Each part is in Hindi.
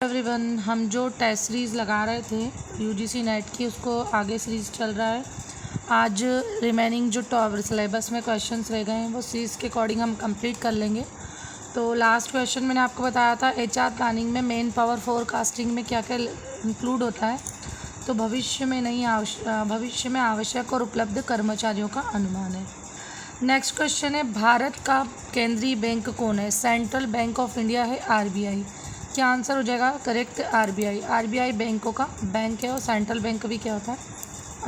एवरीवन, हम जो टेस्ट सीरीज़ लगा रहे थे यूजीसी नेट की, उसको आगे सीरीज़ चल रहा है। आज रिमेनिंग जो टॉप सिलेबस में क्वेश्चंस रह गए हैं वो सीरीज़ के अकॉर्डिंग हम कंप्लीट कर लेंगे। तो लास्ट क्वेश्चन मैंने आपको बताया था एचआर प्लानिंग में मेन पावर फोरकास्टिंग में क्या क्या इंक्लूड होता है। तो भविष्य में आवश्यक और उपलब्ध कर्मचारियों का अनुमान है। नेक्स्ट क्वेश्चन है, भारत का केंद्रीय बैंक कौन है? सेंट्रल बैंक ऑफ इंडिया है आरबीआई। क्या आंसर हो जाएगा करेक्ट? आरबीआई। आरबीआई बैंकों का बैंक है और सेंट्रल बैंक भी क्या होता है?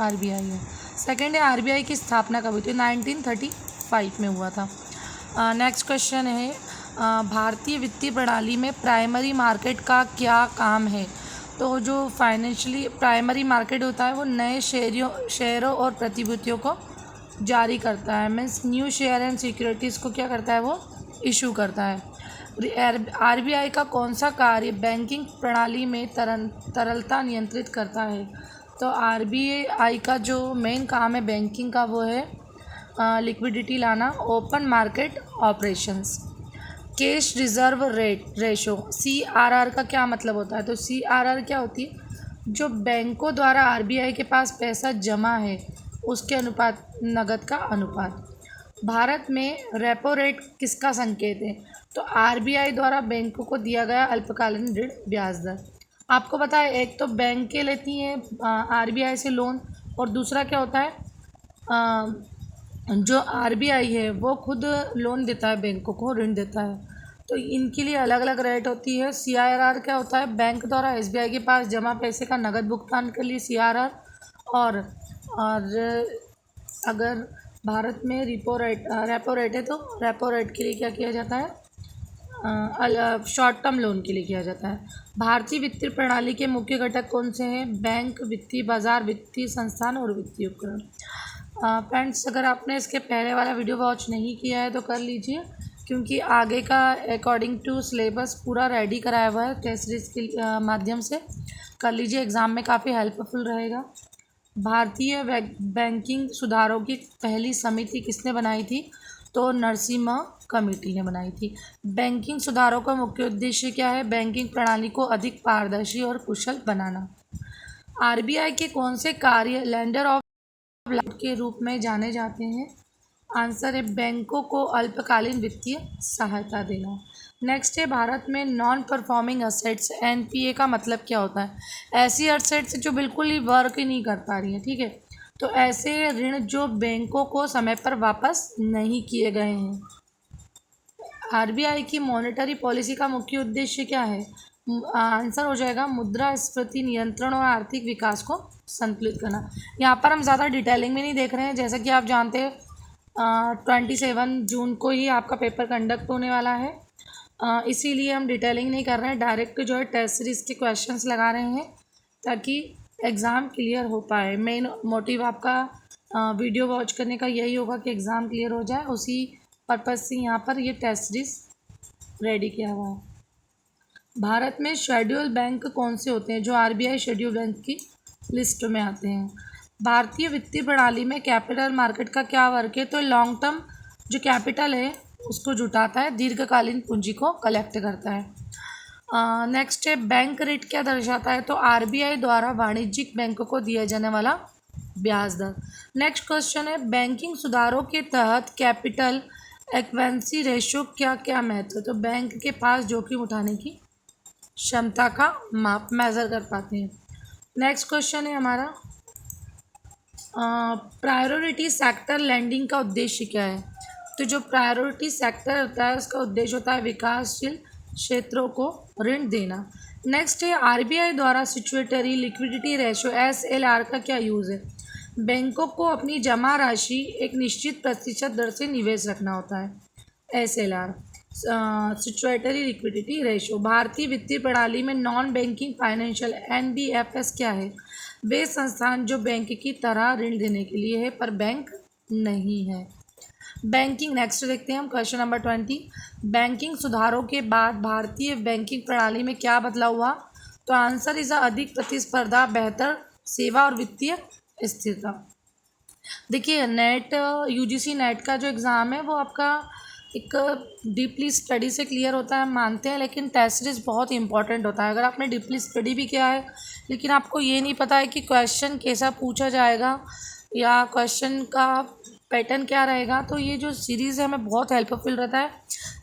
आरबीआई है। सेकंड है, आरबीआई की स्थापना कब हुई थी? 1935 में हुआ था। नेक्स्ट क्वेश्चन है, भारतीय वित्तीय प्रणाली में प्राइमरी मार्केट का क्या काम है? तो जो फाइनेंशियली प्राइमरी मार्केट होता है वो नए शेयरों और प्रतिभूतियों को जारी करता है। Means new share and securities को क्या करता है? वो इशू करता है। आरबीआई का कौन सा कार्य बैंकिंग प्रणाली में तरलता नियंत्रित करता है? तो आरबीआई का जो मेन काम है बैंकिंग का वो है लिक्विडिटी लाना, open market operations. Cash reserve ratio CRR का क्या मतलब होता है? तो सीआरआर क्या होती है? जो बैंकों द्वारा आरबीआई के पास पैसा जमा है उसके अनुपात, नगद का अनुपात। भारत में रेपो रेट किसका संकेत है? तो आरबीआई द्वारा बैंकों को दिया गया अल्पकालीन ऋण ब्याज दर। आपको पता है एक तो बैंकें लेती हैं आरबीआई से लोन, और दूसरा क्या होता है, जो आरबीआई है वो खुद लोन देता है बैंकों को, ऋण देता है। तो इनके लिए अलग अलग रेट होती है। सीआरआर क्या होता है? बैंक द्वारा एसबीआई के पास जमा पैसे का नगद भुगतान के लिए सीआरआर। और अगर भारत में रेपो रेट है तो रेपो रेट के लिए क्या किया जाता है? शॉर्ट टर्म लोन के लिए किया जाता है। भारतीय वित्तीय प्रणाली के मुख्य घटक कौन से हैं? बैंक, वित्तीय बाजार, वित्तीय संस्थान और वित्तीय उपकरण। फ्रेंड्स, अगर आपने इसके पहले वाला वीडियो वॉच नहीं किया है तो कर लीजिए, क्योंकि आगे का अकॉर्डिंग टू सिलेबस पूरा रेडी कराया हुआ है टेस्ट सीरीज के माध्यम से। कर लीजिए, एग्ज़ाम में काफ़ी हेल्पफुल रहेगा। भारतीय बैंकिंग सुधारों की पहली समिति किसने बनाई थी? तो नरसिम्हा कमेटी ने बनाई थी। बैंकिंग सुधारों का मुख्य उद्देश्य क्या है? बैंकिंग प्रणाली को अधिक पारदर्शी और कुशल बनाना। आरबीआई के कौन से कार्य लेंडर ऑफ के रूप में जाने जाते हैं? आंसर है बैंकों को अल्पकालीन वित्तीय सहायता देना। नेक्स्ट है, भारत में नॉन परफॉर्मिंग असेट्स एनपीए का मतलब क्या होता है? ऐसी असेट्स जो बिल्कुल ही वर्क ही नहीं कर पा रही है, ठीक है। तो ऐसे ऋण जो बैंकों को समय पर वापस नहीं किए गए हैं। आरबीआई की मॉनेटरी पॉलिसी का मुख्य उद्देश्य क्या है? आंसर हो जाएगा मुद्रास्फीति नियंत्रण और आर्थिक विकास को संतुलित करना। यहाँ पर हम ज़्यादा डिटेलिंग में नहीं देख रहे हैं, जैसा कि आप जानते हैं 27 जून को ही आपका पेपर कंडक्ट होने वाला है। इसीलिए हम डिटेलिंग नहीं कर रहे हैं, डायरेक्ट जो है टेस्ट सीरीज़ के क्वेश्चंस लगा रहे हैं ताकि एग्ज़ाम क्लियर हो पाए। मेन मोटिव आपका वीडियो वॉच करने का यही होगा कि एग्ज़ाम क्लियर हो जाए। उसी पर्पज़ से यहाँ पर ये टेस्ट सीरीज़ रेडी किया हुआ है। भारत में शेड्यूल बैंक कौन से होते हैं जो आरबीआई शेड्यूल बैंक की लिस्ट में आते हैं? भारतीय वित्तीय प्रणाली में कैपिटल मार्केट का क्या वर्क है? तो लॉन्ग टर्म जो कैपिटल है उसको जुटाता है, दीर्घकालीन पूंजी को कलेक्ट करता है। नेक्स्ट है, बैंक रेट क्या दर्शाता है? तो आरबीआई द्वारा वाणिज्यिक बैंकों को दिया जाने वाला ब्याज दर। नेक्स्ट क्वेश्चन है, बैंकिंग सुधारों के तहत कैपिटल एक्वेंसी रेशो क्या क्या महत्व? तो बैंक के पास जोखिम उठाने की क्षमता का माप मेज़र कर पाते हैं। नेक्स्ट क्वेश्चन है हमारा, प्रायोरिटी सेक्टर लैंडिंग का उद्देश्य क्या है? तो जो प्रायोरिटी सेक्टर होता है उसका उद्देश्य होता है विकासशील क्षेत्रों को ऋण देना। नेक्स्ट है, आरबीआई द्वारा सिचुएटरी लिक्विडिटी रेशो एसएलआर का क्या यूज़ है? बैंकों को अपनी जमा राशि एक निश्चित प्रतिशत दर से निवेश रखना होता है। SLR statutory liquidity ratio. भारतीय वित्तीय प्रणाली में नॉन बैंकिंग फाइनेंशियल एनबीएफएस क्या है? वे संस्थान जो बैंक की तरह ऋण देने के लिए है पर बैंक नहीं है। बैंकिंग, नेक्स्ट देखते हैं हम क्वेश्चन नंबर 20। बैंकिंग सुधारों के बाद भारतीय बैंकिंग प्रणाली में क्या बदलाव हुआ? तो आंसर इज अधिक प्रतिस्पर्धा, बेहतर सेवा और वित्तीय स्थिरता। देखिए नेट यूजीसी नेट का जो एग्ज़ाम है वो आपका एक डीपली स्टडी से क्लियर होता है मानते हैं, लेकिन टेस्ट सीरीज बहुत इंपॉर्टेंट होता है। अगर आपने डीपली स्टडी भी किया है लेकिन आपको ये नहीं पता है कि क्वेश्चन कैसा पूछा जाएगा या क्वेश्चन का पैटर्न क्या रहेगा, तो ये जो सीरीज़ है हमें बहुत हेल्पफुल रहता है।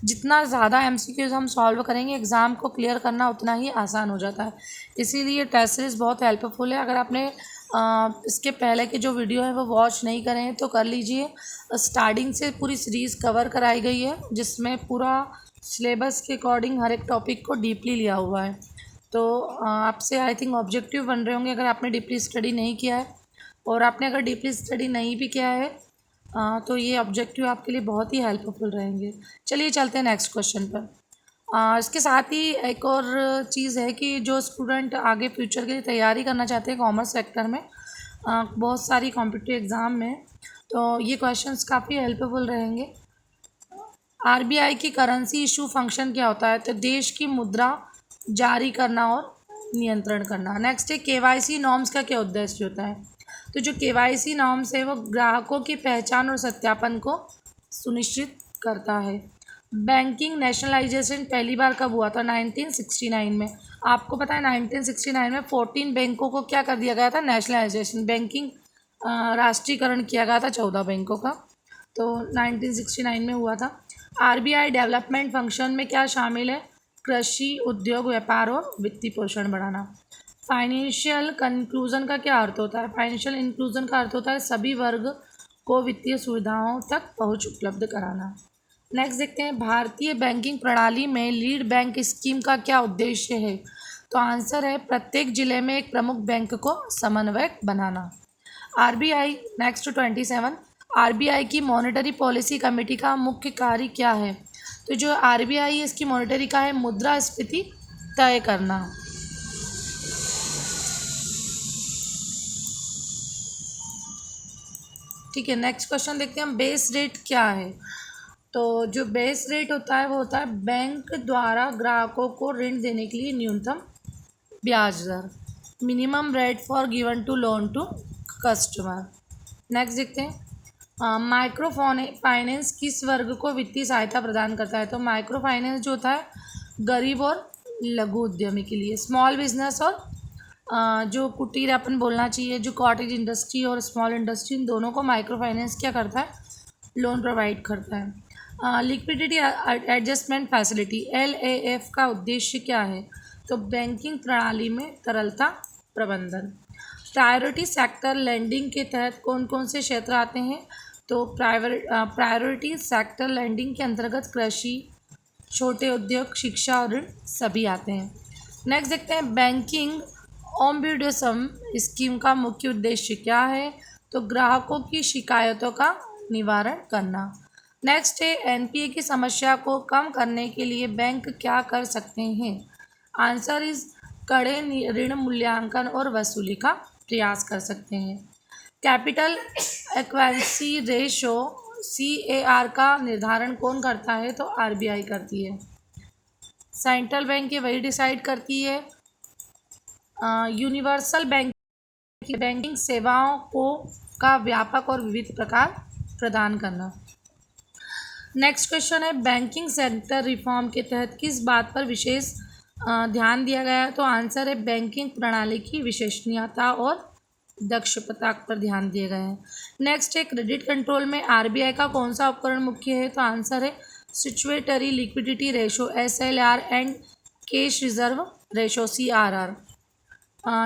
जितना ज़्यादा एमसीक्यूज हम सॉल्व करेंगे एग्ज़ाम को क्लियर करना उतना ही आसान हो जाता है। इसीलिए टेस्ट सीरीज़ बहुत हेल्पफुल है। अगर आपने इसके पहले के जो वीडियो है वो वॉच नहीं करें हैं तो कर लीजिए। स्टार्टिंग से पूरी सीरीज़ कवर कराई गई है जिसमें पूरा सिलेबस के अकॉर्डिंग हर एक टॉपिक को डीपली लिया हुआ है। तो आपसे आई थिंक ऑब्जेक्टिव बन रहे होंगे अगर आपने डीपली स्टडी नहीं किया है। और आपने अगर डीपली स्टडी नहीं भी किया है तो ये ऑब्जेक्टिव आपके लिए बहुत ही हेल्पफुल रहेंगे। चलिए चलते हैं नेक्स्ट क्वेश्चन पर। इसके साथ ही एक और चीज़ है कि जो स्टूडेंट आगे फ्यूचर के लिए तैयारी करना चाहते हैं कॉमर्स सेक्टर में बहुत सारी कॉम्पिटिटिव एग्ज़ाम में, तो ये क्वेश्चंस काफ़ी हेल्पफुल रहेंगे। आरबीआई की करेंसी इशू फंक्शन क्या होता है? तो देश की मुद्रा जारी करना और नियंत्रण करना। नेक्स्ट है केवाईसी नॉर्म्स का क्या उद्देश्य होता है? तो जो केवाईसी नॉर्म्स है वो ग्राहकों की पहचान और सत्यापन को सुनिश्चित करता है। बैंकिंग नेशनलाइजेशन पहली बार कब हुआ था? 1969 में। आपको पता है 1969 में 14 बैंकों को क्या कर दिया गया था? नेशनलाइजेशन, बैंकिंग राष्ट्रीयकरण किया गया था 14 बैंकों का, तो 1969 में हुआ था। आरबीआई डेवलपमेंट फंक्शन में क्या शामिल है? कृषि, उद्योग, व्यापार और वित्तीय पोषण बढ़ाना। फाइनेंशियल कंक्लूजन का क्या अर्थ होता है? फाइनेंशियल इंक्लूजन का अर्थ होता है सभी वर्ग को वित्तीय सुविधाओं तक पहुंच उपलब्ध कराना। नेक्स्ट देखते हैं भारतीय बैंकिंग प्रणाली में लीड बैंक स्कीम का क्या उद्देश्य है? तो आंसर है प्रत्येक जिले में एक प्रमुख बैंक को समन्वयक बनाना। आरबीआई नेक्स्ट 27 आरबीआई की मॉनेटरी पॉलिसी कमेटी का मुख्य कार्य क्या है? तो जो आरबीआई है इसकी मॉनेटरी का है मुद्रास्फीति तय करना। ठीक है, नेक्स्ट क्वेश्चन देखते हैं हम। बेस रेट क्या है? तो जो बेस रेट होता है वो होता है बैंक द्वारा ग्राहकों को ऋण देने के लिए न्यूनतम ब्याज दर, minimum rate for given to loan to customer. Next देखते हैं माइक्रो फाइनेंस किस वर्ग को वित्तीय सहायता प्रदान करता है? तो माइक्रो फाइनेंस जो होता है गरीब और लघु उद्यमी के लिए, स्मॉल बिजनेस और जो कुटीर अपन बोलना चाहिए, जो कॉटेज इंडस्ट्री और स्मॉल इंडस्ट्री, इन दोनों को माइक्रो फाइनेंस क्या करता है? लोन प्रोवाइड करता है। लिक्विडिटी एडजस्टमेंट फैसिलिटी LAF का उद्देश्य क्या है? तो बैंकिंग प्रणाली में तरलता प्रबंधन। प्रायोरिटी सेक्टर लैंडिंग के तहत कौन कौन से क्षेत्र आते हैं? तो प्रायोरिटी सेक्टर लैंडिंग के अंतर्गत कृषि, छोटे उद्योग, शिक्षा और ऋण सभी आते हैं। नेक्स्ट देखते हैं बैंकिंग ओम्बुड्समन स्कीम का मुख्य उद्देश्य क्या है? तो ग्राहकों की शिकायतों का निवारण करना। नेक्स्ट है एनपीए की समस्या को कम करने के लिए बैंक क्या कर सकते हैं? आंसर इज कड़े ऋण मूल्यांकन और वसूली का प्रयास कर सकते हैं। कैपिटल एक्वेंसी रेशो CAR का निर्धारण कौन करता है? तो आरबीआई करती है। सेंट्रल बैंक ये वही डिसाइड करती है। यूनिवर्सल बैंकिंग सेवाओं को का व्यापक और विविध प्रकार प्रदान करना। नेक्स्ट क्वेश्चन है बैंकिंग सेक्टर रिफॉर्म के तहत किस बात पर विशेष ध्यान दिया गया है? तो आंसर है बैंकिंग प्रणाली की विश्वसनीयता और दक्षता पर ध्यान दिए गए हैं। नेक्स्ट है क्रेडिट कंट्रोल में आरबीआई का कौन सा उपकरण मुख्य है? तो आंसर है statutory liquidity ratio SLR and cash reserve ratio CRR।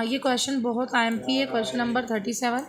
ये क्वेश्चन बहुत IMP है। Question number 37